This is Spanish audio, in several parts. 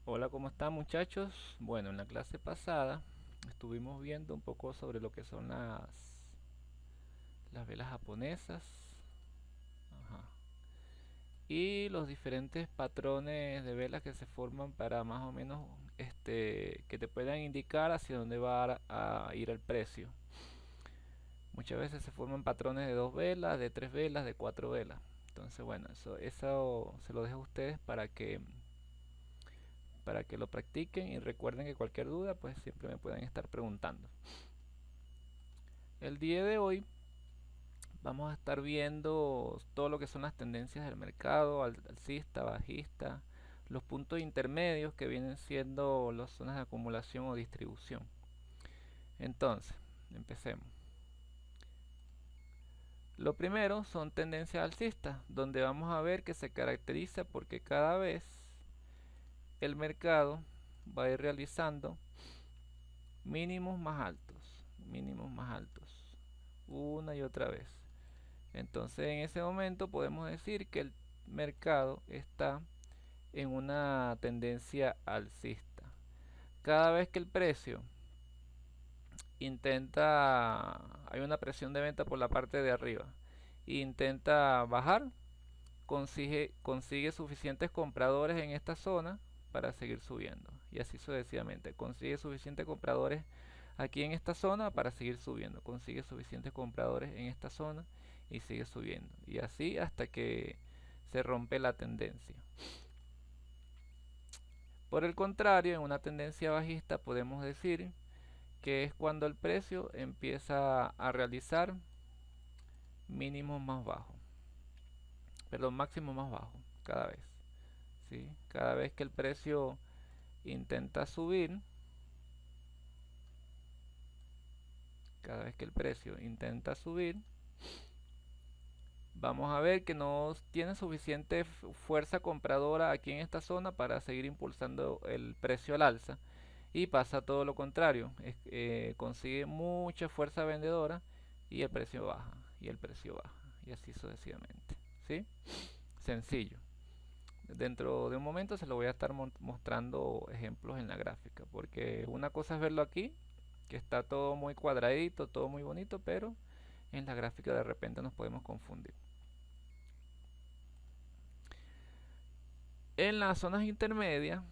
Hola, ¿cómo están muchachos? Bueno, en la clase pasada estuvimos viendo un poco sobre lo que son las velas japonesas. Ajá. Y los diferentes patrones de velas que se forman para más o menos que te puedan indicar hacia dónde va a ir el precio. Muchas veces se forman patrones de dos velas, de tres velas, de cuatro velas. Entonces, bueno, eso se lo dejo a ustedes para que lo practiquen y recuerden que cualquier duda pues siempre me pueden estar preguntando. El día de hoy vamos a estar viendo todo lo que son las tendencias del mercado, alcista, bajista, los puntos intermedios que vienen siendo las zonas de acumulación o distribución. Entonces, empecemos. Lo primero son tendencias alcistas, donde vamos a ver que se caracteriza porque cada vez el mercado va a ir realizando mínimos más altos, una y otra vez. Entonces en ese momento podemos decir que el mercado está en una tendencia alcista. Cada vez que el precio hay una presión de venta por la parte de arriba, e intenta bajar, consigue suficientes compradores en esta zona para seguir subiendo. Y así sucesivamente. Consigue suficientes compradores aquí en esta zona para seguir subiendo. Consigue suficientes compradores en esta zona y sigue subiendo. Y así hasta que se rompe la tendencia. Por el contrario, en una tendencia bajista podemos decir que es cuando el precio empieza a realizar mínimos más bajos, perdón, máximo más bajo cada vez. ¿Sí? Cada vez que el precio intenta subir, cada vez que el precio intenta subir, vamos a ver que no tiene suficiente fuerza compradora aquí en esta zona para seguir impulsando el precio al alza y pasa todo lo contrario, consigue mucha fuerza vendedora y el precio baja y el precio baja y así sucesivamente. ¿Sí? Sencillo. Dentro de un momento se lo voy a estar mostrando ejemplos en la gráfica, porque una cosa es verlo aquí, que está todo muy cuadradito, todo muy bonito, pero en la gráfica de repente nos podemos confundir. En las zonas intermedias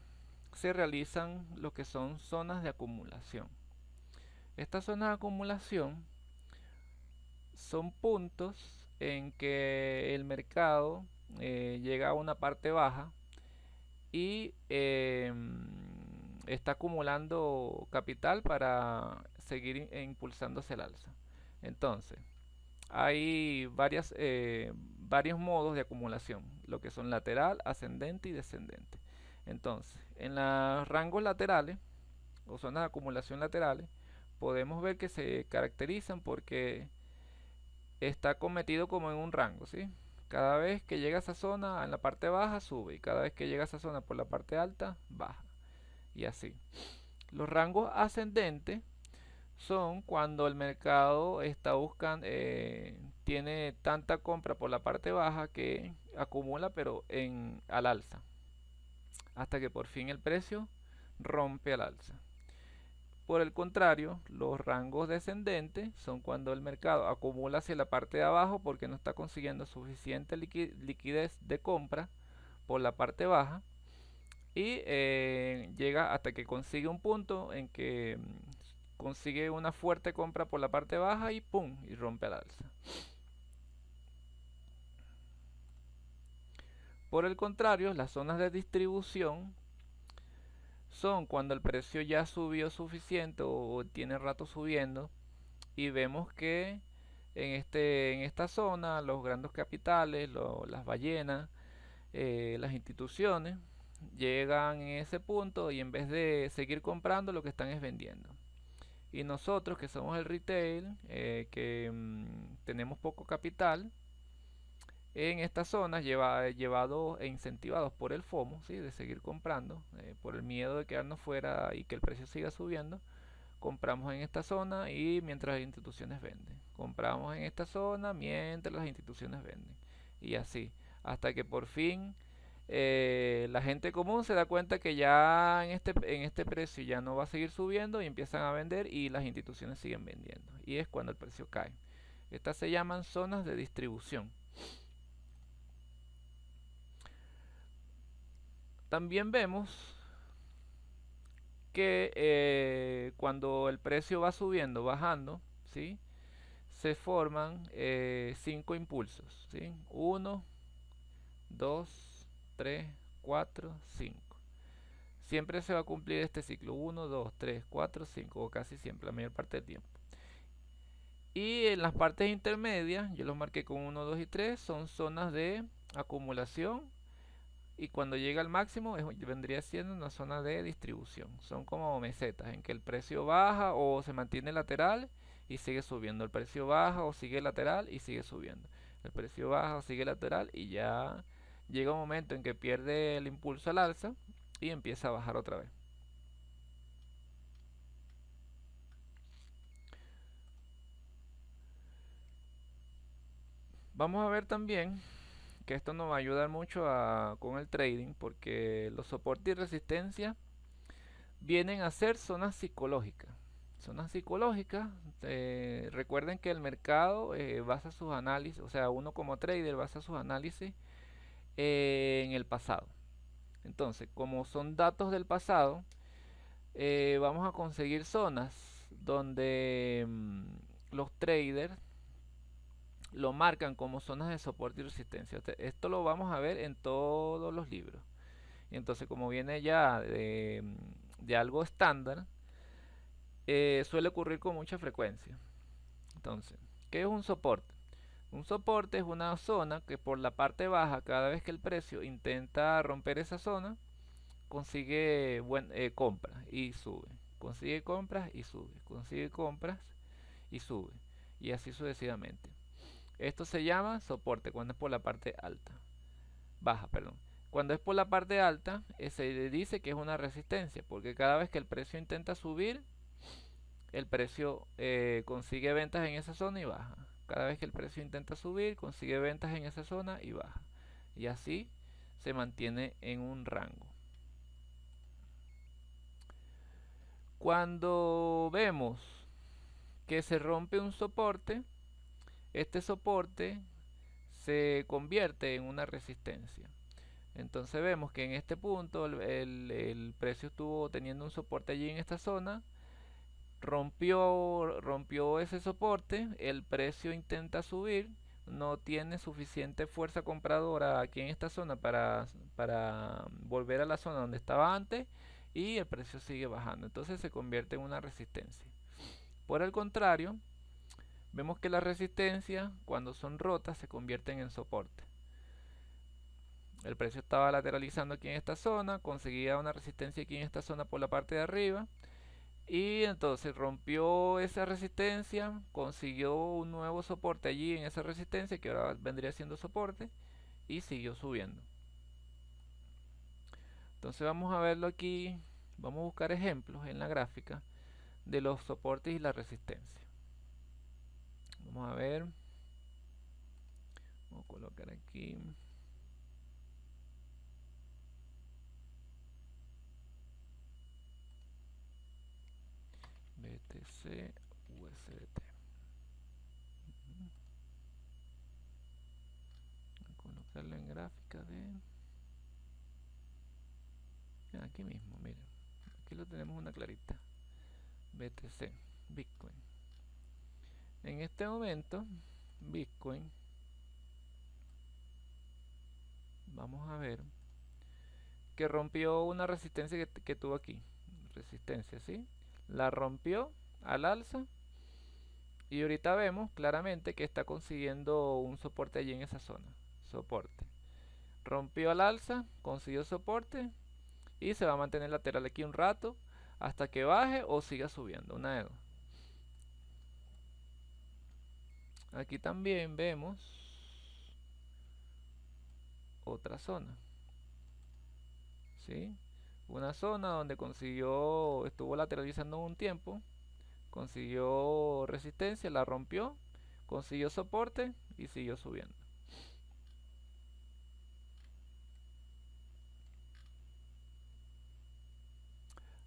se realizan lo que son zonas de acumulación. Estas zonas de acumulación son puntos en que el mercado llega a una parte baja y está acumulando capital para seguir impulsándose el alza. Entonces, hay varios modos de acumulación, lo que son lateral, ascendente y descendente. Entonces, en los rangos laterales o zonas de acumulación laterales, podemos ver que se caracterizan porque está cometido como en un rango, ¿sí? Cada vez que llega a esa zona en la parte baja sube y cada vez que llega a esa zona por la parte alta baja y así. Los rangos ascendentes son cuando el mercado está buscando, tiene tanta compra por la parte baja que acumula pero al alza, hasta que por fin el precio rompe al alza. Por el contrario, los rangos descendentes son cuando el mercado acumula hacia la parte de abajo porque no está consiguiendo suficiente liquidez de compra por la parte baja y llega hasta que consigue un punto en que consigue una fuerte compra por la parte baja y pum, y rompe al alza. Por el contrario, las zonas de distribución son cuando el precio ya subió suficiente o tiene rato subiendo y vemos que en esta zona los grandes capitales, las ballenas, las instituciones llegan en ese punto y en vez de seguir comprando lo que están es vendiendo. Y nosotros que somos el retail, que tenemos poco capital, en estas zonas llevados e incentivados por el FOMO, ¿sí? De seguir comprando, por el miedo de quedarnos fuera y que el precio siga subiendo, compramos en esta zona y mientras las instituciones venden. Compramos en esta zona mientras las instituciones venden. Y así, hasta que por fin la gente común se da cuenta que ya en este precio ya no va a seguir subiendo y empiezan a vender y las instituciones siguen vendiendo. Y es cuando el precio cae. Estas se llaman zonas de distribución. También vemos que cuando el precio va subiendo, bajando, ¿sí? Se forman 5 impulsos, ¿sí? 1, 2, 3, 4, 5. Siempre se va a cumplir este ciclo: 1, 2, 3, 4, 5, o casi siempre, la mayor parte del tiempo. Y en las partes intermedias, yo los marqué con 1, 2 y 3, son zonas de acumulación. Y cuando llega al máximo vendría siendo una zona de distribución. Son como mesetas en que el precio baja o se mantiene lateral y sigue subiendo. El precio baja o sigue lateral y sigue subiendo. El precio baja o sigue lateral y ya llega un momento en que pierde el impulso al alza y empieza a bajar otra vez. Vamos a ver también que esto nos va a ayudar mucho con el trading, porque los soportes y resistencia vienen a ser zonas psicológicas. Zonas psicológicas, recuerden que el mercado basa sus análisis, o sea, uno como trader basa sus análisis en el pasado. Entonces, como son datos del pasado, vamos a conseguir zonas donde los traders lo marcan como zonas de soporte y resistencia. Esto lo vamos a ver en todos los libros. Y entonces, como viene ya de algo estándar, suele ocurrir con mucha frecuencia. Entonces, ¿qué es un soporte? Un soporte es una zona que por la parte baja, cada vez que el precio intenta romper esa zona, consigue compras y sube. Consigue compras y sube. Consigue compras y sube. Y así sucesivamente. Esto se llama soporte cuando es por la parte alta. Baja, perdón. Cuando es por la parte alta, se dice que es una resistencia, porque cada vez que el precio intenta subir, el precio consigue ventas en esa zona y baja. Cada vez que el precio intenta subir, consigue ventas en esa zona y baja. Y así se mantiene en un rango. Cuando vemos que se rompe un soporte, este soporte se convierte en una resistencia. Entonces vemos que en este punto el precio estuvo teniendo un soporte allí en esta zona, rompió ese soporte, el precio intenta subir, no tiene suficiente fuerza compradora aquí en esta zona para volver a la zona donde estaba antes y el precio sigue bajando, entonces se convierte en una resistencia. Por el contrario, vemos que las resistencias cuando son rotas se convierten en soporte. El precio estaba lateralizando aquí en esta zona, conseguía una resistencia aquí en esta zona por la parte de arriba y entonces rompió esa resistencia, consiguió un nuevo soporte allí en esa resistencia que ahora vendría siendo soporte y siguió subiendo. Entonces vamos a verlo aquí, vamos a buscar ejemplos en la gráfica de los soportes y la resistencia. Vamos a ver, vamos a colocar aquí. BTC USDT. Voy a colocarlo en gráfica de aquí mismo, miren. Aquí lo tenemos una clarita. BTC, Bitcoin. En este momento, Bitcoin, vamos a ver que rompió una resistencia que tuvo aquí. Resistencia, ¿sí? La rompió al alza y ahorita vemos claramente que está consiguiendo un soporte allí en esa zona. Soporte. Rompió al alza, consiguió soporte y se va a mantener lateral aquí un rato hasta que baje o siga subiendo. Una de dos. Aquí también vemos otra zona, ¿sí? Una zona donde estuvo lateralizando un tiempo, consiguió resistencia, la rompió, consiguió soporte y siguió subiendo.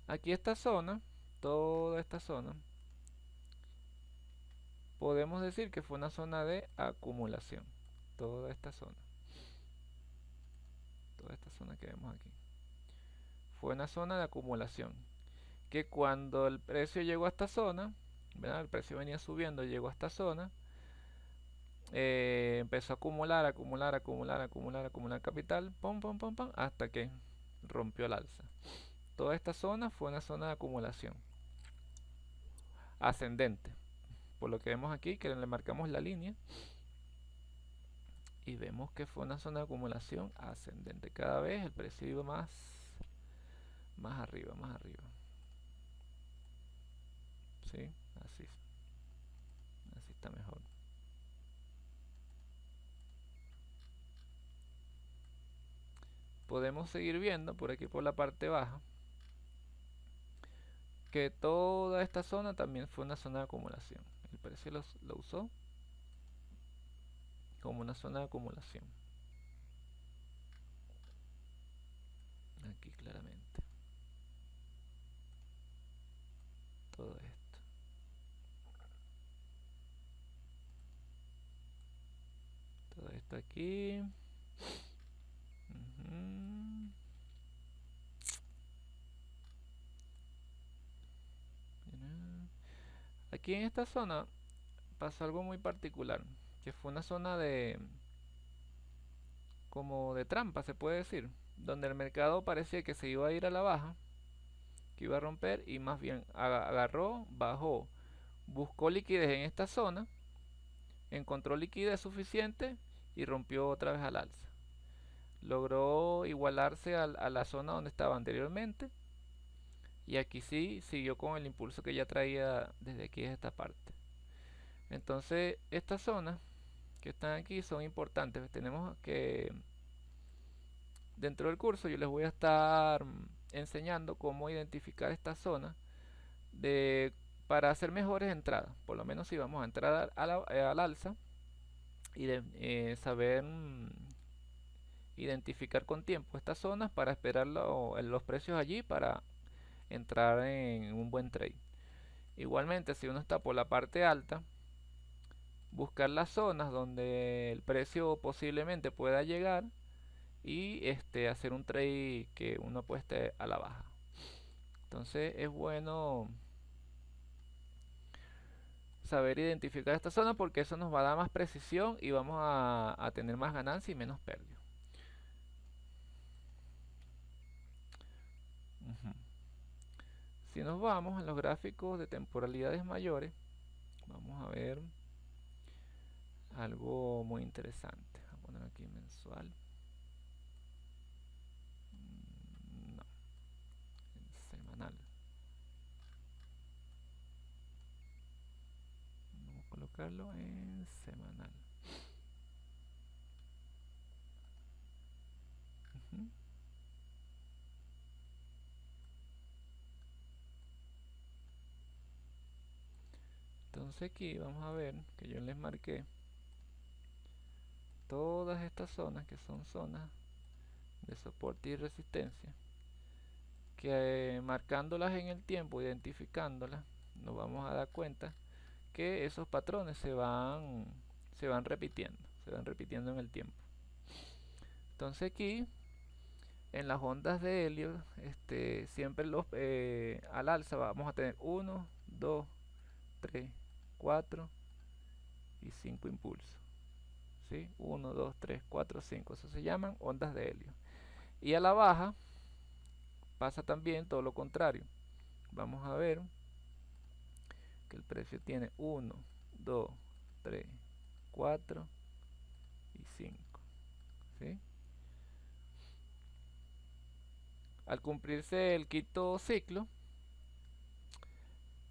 Aquí esta zona, toda esta zona, podemos decir que fue una zona de acumulación. Toda esta zona que vemos aquí, fue una zona de acumulación. Que cuando el precio llegó a esta zona, ¿verdad? El precio venía subiendo, llegó a esta zona, empezó a acumular, acumular, acumular, acumular, acumular capital, pum, pum, pum, pum, hasta que rompió el alza. Toda esta zona fue una zona de acumulación ascendente. Por lo que vemos aquí, que le marcamos la línea y vemos que fue una zona de acumulación ascendente. Cada vez el precio iba más arriba, más arriba. ¿Sí? Así, así está mejor. Podemos seguir viendo por aquí por la parte baja que toda esta zona también fue una zona de acumulación. El precio lo usó como una zona de acumulación. Aquí claramente. Todo esto. Todo esto aquí. Ujú. Aquí en esta zona pasó algo muy particular, que fue una zona de como de trampa, se puede decir, donde el mercado parecía que se iba a ir a la baja, que iba a romper y más bien agarró, bajó, buscó liquidez en esta zona, encontró liquidez suficiente y rompió otra vez al alza. Logró igualarse a la zona donde estaba anteriormente y aquí sí siguió con el impulso que ya traía desde aquí, desde esta parte. Entonces estas zonas que están aquí son importantes. Tenemos que dentro del curso yo les voy a estar enseñando cómo identificar estas zonas de, para hacer mejores entradas. Por lo menos si vamos a entrar al alza y de, saber identificar con tiempo estas zonas para esperar los precios allí para entrar en un buen trade. Igualmente, si uno está por la parte alta, buscar las zonas donde el precio posiblemente pueda llegar y hacer un trade que uno apueste a la baja. Entonces es bueno saber identificar esta zona porque eso nos va a dar más precisión y vamos a tener más ganancia y menos pérdida. Ujú. Si nos vamos a los gráficos de temporalidades mayores, vamos a ver algo muy interesante. Voy a poner aquí mensual. No, en semanal. Vamos a colocarlo en semanal. Ujú. Entonces aquí vamos a ver que yo les marqué todas estas zonas que son zonas de soporte y resistencia, que marcándolas en el tiempo, identificándolas, nos vamos a dar cuenta que esos patrones se van repitiendo en el tiempo. Entonces aquí en las ondas de helio, siempre al alza vamos a tener 1, 2, 3, 4 y 5 impulsos. ¿Sí? 1, 2, 3, 4, 5. Eso se llaman ondas de helio. Y a la baja pasa también todo lo contrario. Vamos a ver que el precio tiene 1, 2, 3, 4 y 5. ¿Sí? Al cumplirse el quinto ciclo,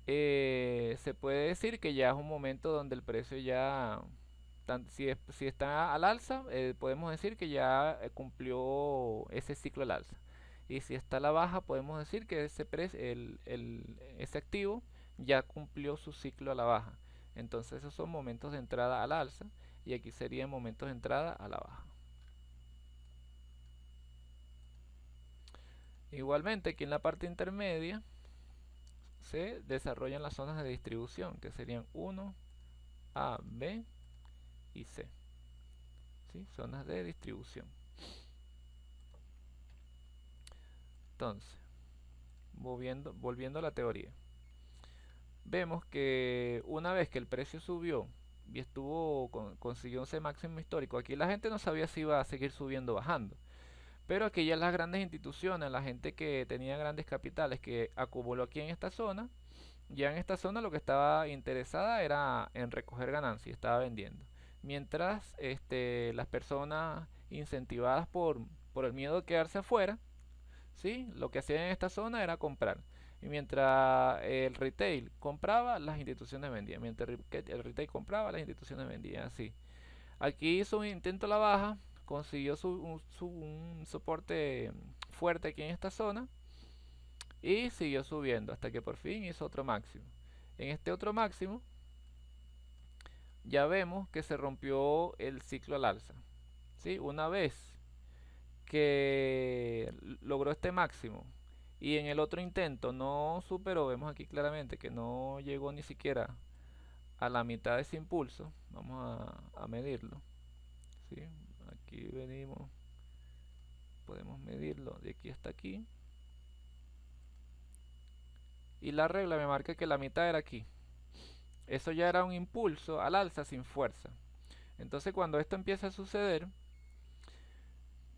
se puede decir que ya es un momento donde el precio ya, si está al alza, podemos decir que ya cumplió ese ciclo al alza. Y si está a la baja, podemos decir que ese activo ya cumplió su ciclo a la baja. Entonces esos son momentos de entrada al alza y aquí serían momentos de entrada a la baja. Igualmente aquí en la parte intermedia se desarrollan las zonas de distribución, que serían 1, A, B y C. ¿Sí? Zonas de distribución. Entonces, volviendo a la teoría, vemos que una vez que el precio subió y consiguió ese máximo histórico, aquí la gente no sabía si iba a seguir subiendo o bajando. Pero aquí ya las grandes instituciones, la gente que tenía grandes capitales que acumuló aquí en esta zona, ya en esta zona lo que estaba interesada era en recoger ganancias, estaba vendiendo. Mientras las personas incentivadas por el miedo de quedarse afuera, ¿sí? Lo que hacían en esta zona era comprar. Y mientras el retail compraba, las instituciones vendían. Mientras el retail compraba, las instituciones vendían. Así. Aquí hizo un intento a la baja, consiguió un soporte fuerte aquí en esta zona y siguió subiendo hasta que por fin hizo otro máximo. En este otro máximo ya vemos que se rompió el ciclo al alza. ¿Sí? Una vez que logró este máximo y en el otro intento no superó, vemos aquí claramente que no llegó ni siquiera a la mitad de ese impulso. Vamos a medirlo. ¿Sí? Aquí venimos, podemos medirlo de aquí hasta aquí y la regla me marca que la mitad era aquí. Eso ya era un impulso al alza sin fuerza. Entonces cuando esto empieza a suceder,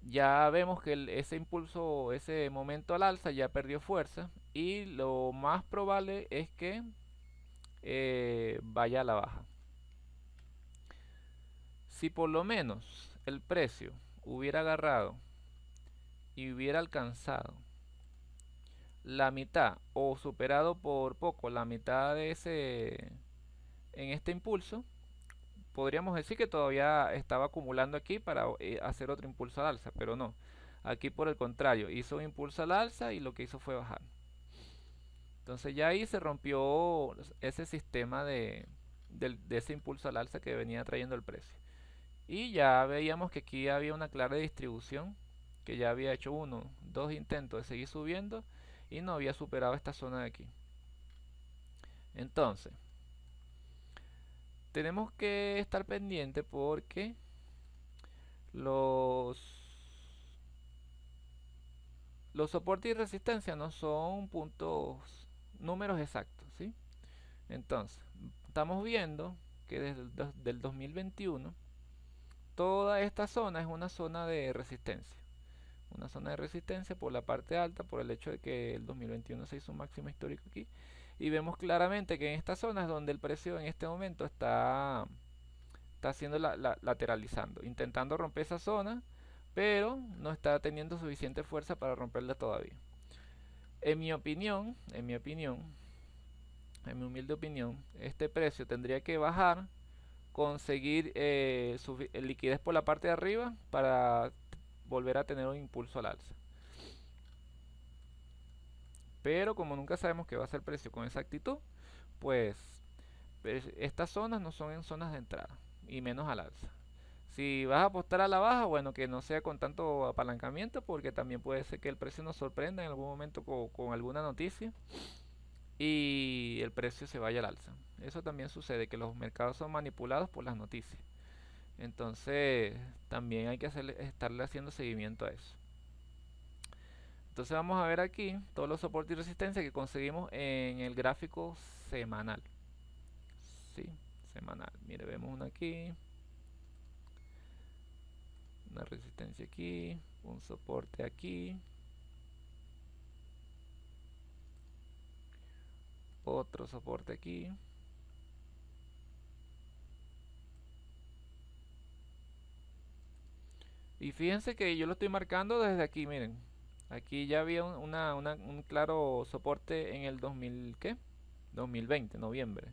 ya vemos que ese impulso, ese momento al alza ya perdió fuerza y lo más probable es que vaya a la baja. Si por lo menos el precio hubiera agarrado y hubiera alcanzado la mitad o superado por poco la mitad de ese en este impulso, podríamos decir que todavía estaba acumulando aquí para hacer otro impulso al alza, pero no. Aquí por el contrario, hizo un impulso al alza y lo que hizo fue bajar. Entonces ya ahí se rompió ese sistema de ese impulso al alza que venía trayendo el precio. Y ya veíamos que aquí había una clara distribución, que ya había hecho uno, dos intentos de seguir subiendo y no había superado esta zona de aquí. Entonces, tenemos que estar pendiente porque los, los soportes y resistencia no son puntos, números exactos, ¿sí? Entonces, estamos viendo que desde el 2021 toda esta zona es una zona de resistencia. Una zona de resistencia por la parte alta, por el hecho de que el 2021 se hizo un máximo histórico aquí. Y vemos claramente que en esta zona es donde el precio en este momento está haciendo lateralizando, intentando romper esa zona, pero no está teniendo suficiente fuerza para romperla todavía. En mi opinión, en mi humilde opinión, este precio tendría que bajar, conseguir liquidez por la parte de arriba para volver a tener un impulso al alza. Pero como nunca sabemos qué va a ser el precio con exactitud, pues estas zonas no son en zonas de entrada y menos al alza. Si vas a apostar a la baja, bueno, que no sea con tanto apalancamiento, porque también puede ser que el precio nos sorprenda en algún momento con alguna noticia y el precio se vaya al alza. Eso también sucede, que los mercados son manipulados por las noticias. Entonces, también hay que estarle haciendo seguimiento a eso. Entonces vamos a ver aquí todos los soportes y resistencia que conseguimos en el gráfico semanal. Sí, semanal. Mire, vemos una aquí, una resistencia aquí, un soporte aquí, otro soporte aquí. Y fíjense que yo lo estoy marcando desde aquí, miren. Aquí ya había un claro soporte en el 2000, ¿qué? 2020, noviembre.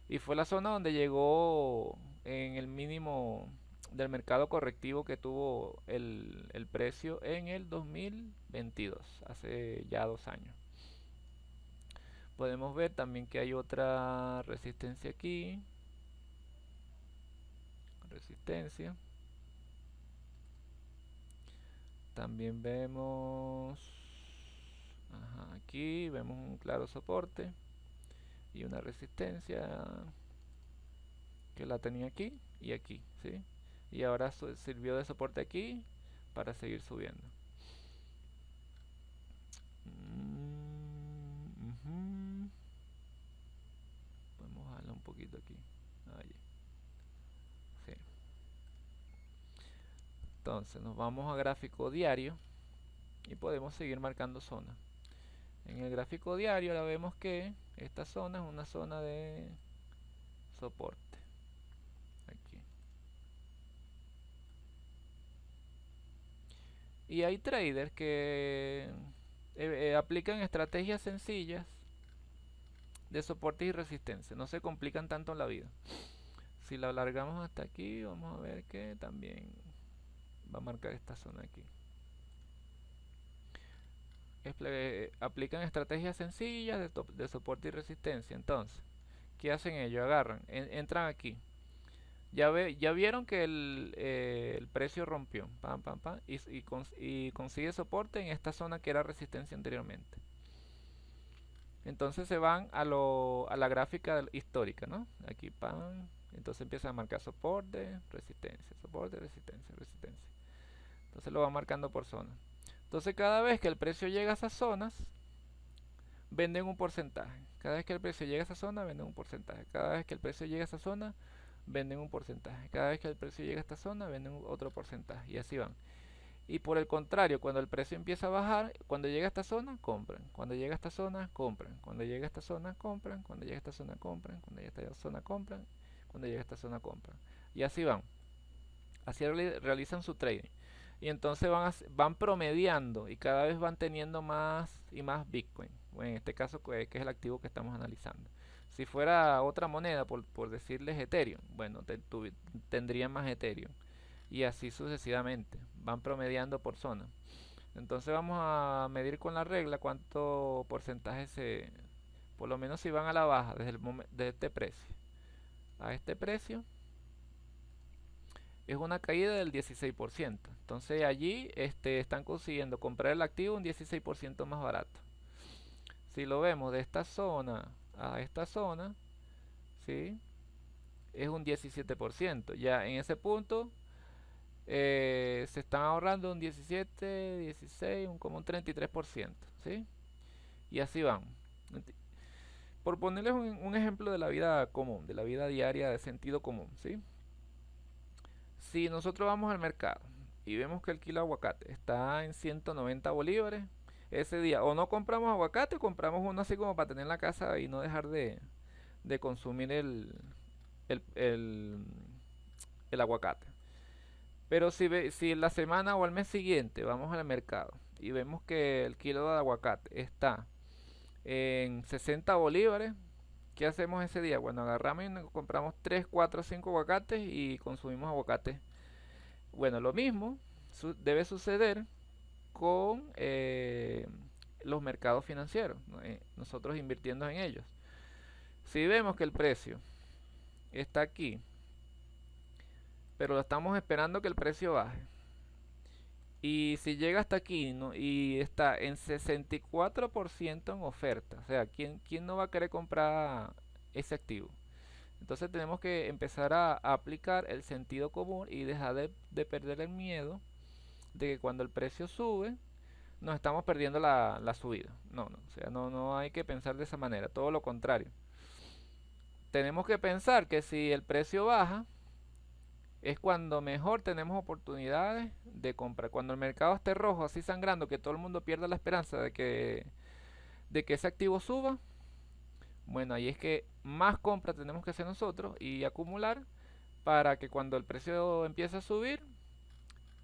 Y fue la zona donde llegó en el mínimo del mercado correctivo que tuvo el precio en el 2022, hace ya 2 años. Podemos ver también que hay otra resistencia aquí. Resistencia. También vemos aquí vemos un claro soporte y una resistencia que la tenía aquí y aquí, ¿sí? Y ahora sirvió de soporte aquí para seguir subiendo. Ujú. Podemos bajarlo un poquito aquí. Ahí. Sí. Entonces nos vamos a gráfico diario y podemos seguir marcando zonas. En el gráfico diario ahora vemos que esta zona es una zona de soporte. Aquí. Y hay traders que aplican estrategias sencillas de soporte y resistencia. No se complican tanto la vida. Si la alargamos hasta aquí, vamos a ver que también va a marcar esta zona aquí. Aplican estrategias sencillas de soporte y resistencia. Entonces, ¿qué hacen ellos? Agarran, entran aquí. Ya vieron que el precio rompió, pam, pam, pam, y consigue soporte en esta zona que era resistencia anteriormente. Entonces se van a la gráfica histórica, ¿no? Aquí, pam, entonces empieza a marcar soporte, resistencia, soporte, resistencia, resistencia. Entonces lo va marcando por zona. Entonces cada vez que el precio llega a esas zonas, venden un porcentaje. Cada vez que el precio llega a esa zona, venden un porcentaje. Cada vez que el precio llega a esa zona, venden un porcentaje. Cada vez que el precio llega a esta zona, venden otro porcentaje. Y así van. Y por el contrario, cuando el precio empieza a bajar, cuando llega a esta zona, compran. Cuando llega a esta zona, compran. Cuando llega a esta zona, compran. Cuando llega a esta zona, compran. Cuando llega a esta zona, compran. Cuando llega a esta zona, compran. Y así van. Así realizan su trading. Y entonces van promediando y cada vez van teniendo más y más Bitcoin. Bueno, en este caso, que es el activo que estamos analizando. Si fuera otra moneda, por decirles Ethereum, bueno, tendrían más Ethereum. Y así sucesivamente. Van promediando por zona. Entonces vamos a medir con la regla cuánto porcentaje por lo menos si van a la baja desde este precio a este precio, es una caída del 16%. Entonces allí están consiguiendo comprar el activo un 16% más barato. Si lo vemos de esta zona a esta zona, ¿sí? Es un 17%. Ya en ese punto se están ahorrando un 17, 16, como un 33%, ¿sí? Y así van. Por ponerles un ejemplo de la vida común, de la vida diaria de sentido común, ¿sí? Si nosotros vamos al mercado y vemos que el kilo de aguacate está en 190 bolívares, ese día o no compramos aguacate o compramos uno así como para tener en la casa y no dejar de consumir el, el- el aguacate. Pero si la semana o al mes siguiente vamos al mercado y vemos que el kilo de aguacate está en 60 bolívares, ¿qué hacemos ese día? Bueno, agarramos y nos compramos 3, 4, 5 aguacates y consumimos aguacate. Bueno, lo mismo debe suceder con los mercados financieros, ¿no? Nosotros invirtiendo en ellos. Si vemos que el precio está aquí, pero estamos esperando que el precio baje, y si llega hasta aquí, ¿no? Y está en 64% en oferta, o sea, ¿quién no va a querer comprar ese activo? Entonces tenemos que empezar a aplicar el sentido común y dejar de perder el miedo de que cuando el precio sube, nos estamos perdiendo la subida. No, no, o sea, no hay que pensar de esa manera, todo lo contrario. Tenemos que pensar que si el precio baja, es cuando mejor tenemos oportunidades de compra. Cuando el mercado esté rojo, así sangrando, que todo el mundo pierda la esperanza de que ese activo suba, bueno, ahí es que más compra tenemos que hacer nosotros y acumular para que cuando el precio empiece a subir,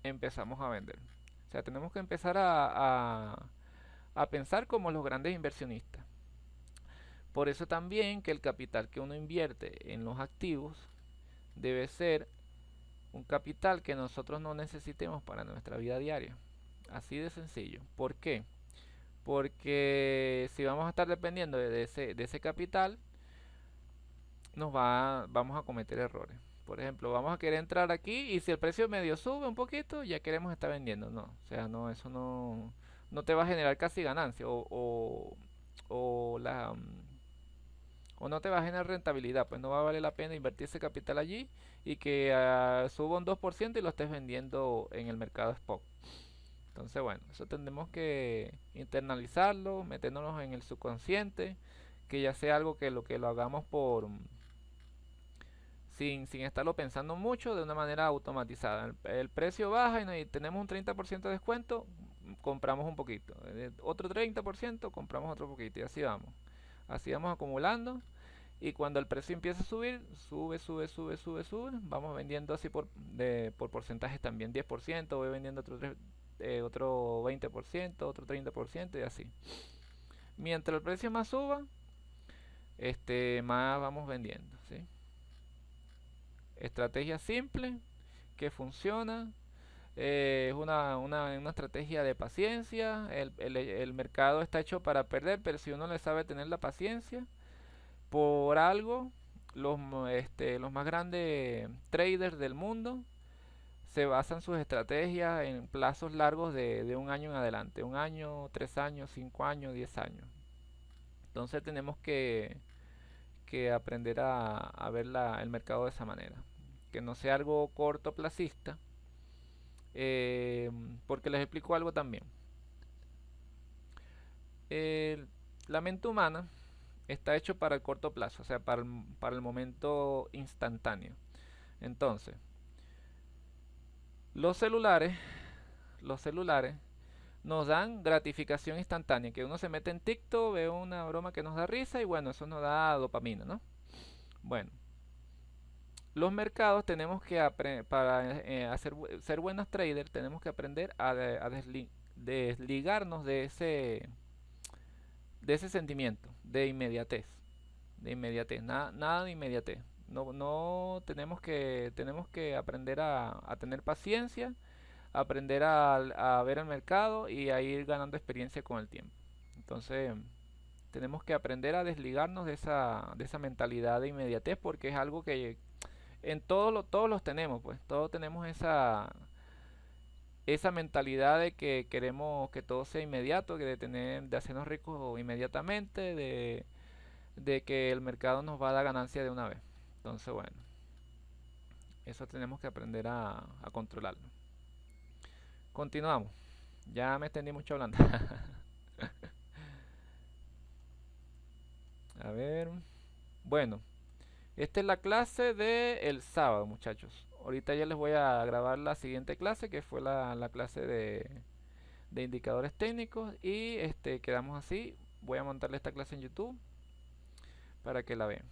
empezamos a vender. O sea, tenemos que empezar a pensar como los grandes inversionistas. Por eso también que el capital que uno invierte en los activos debe ser un capital que nosotros no necesitemos para nuestra vida diaria. Así de sencillo. ¿Por qué? Porque si vamos a estar dependiendo de ese capital, vamos a cometer errores. Por ejemplo, vamos a querer entrar aquí y si el precio medio sube un poquito, ya queremos estar vendiendo. No, o sea, no, eso no te va a generar casi ganancia o la, o no te va a generar rentabilidad, pues no va a valer la pena invertir ese capital allí y que suba un 2% y lo estés vendiendo en el mercado spot. Entonces, bueno, eso tendremos que internalizarlo, meternos en el subconsciente, que ya sea algo que lo hagamos sin estarlo pensando mucho, de una manera automatizada. El precio baja y tenemos un 30% de descuento, compramos un poquito. Otro 30%, compramos otro poquito y así vamos. Así vamos acumulando y cuando el precio empieza a subir, sube, vamos vendiendo así por porcentajes también. 10%, voy vendiendo otro 20%, otro 30% y así. Mientras el precio más suba, más vamos vendiendo, ¿sí? Estrategia simple, que funciona. Es una estrategia de paciencia. El mercado está hecho para perder, pero si uno le sabe tener la paciencia, por algo, los más grandes traders del mundo se basan sus estrategias en plazos largos de un año en adelante. Un año, 3 años, 5 años, 10 años. Entonces tenemos que aprender a ver el mercado de esa manera. Que no sea algo cortoplacista. eh, Porque les explico algo también. El- la mente humana está hecho para el corto plazo, o sea, para el momento instantáneo. Entonces, los celulares, los celulares nos dan gratificación instantánea, que uno se mete en TikTok, ve una broma que nos da risa y bueno, eso nos da dopamina, ¿no? Bueno, los mercados tenemos que para ser buenos traders tenemos que aprender a desligarnos de ese sentimiento de inmediatez, nada de inmediatez. No, no tenemos que aprender a tener paciencia, aprender a ver el mercado y a ir ganando experiencia con el tiempo. Entonces, tenemos que aprender a desligarnos de esa mentalidad de inmediatez porque es algo que en todos los tenemos, pues todos tenemos esa mentalidad de que queremos que todo sea inmediato, de hacernos ricos inmediatamente, de que el mercado nos va a dar ganancia de una vez. Entonces, bueno, eso tenemos que aprender a controlarlo. Continuamos. Ya me extendí mucho hablando. A ver. Bueno, esta es la clase del sábado, muchachos. Ahorita ya les voy a grabar la siguiente clase, que fue la clase de indicadores técnicos. Y quedamos así. Voy a montarle esta clase en YouTube para que la vean.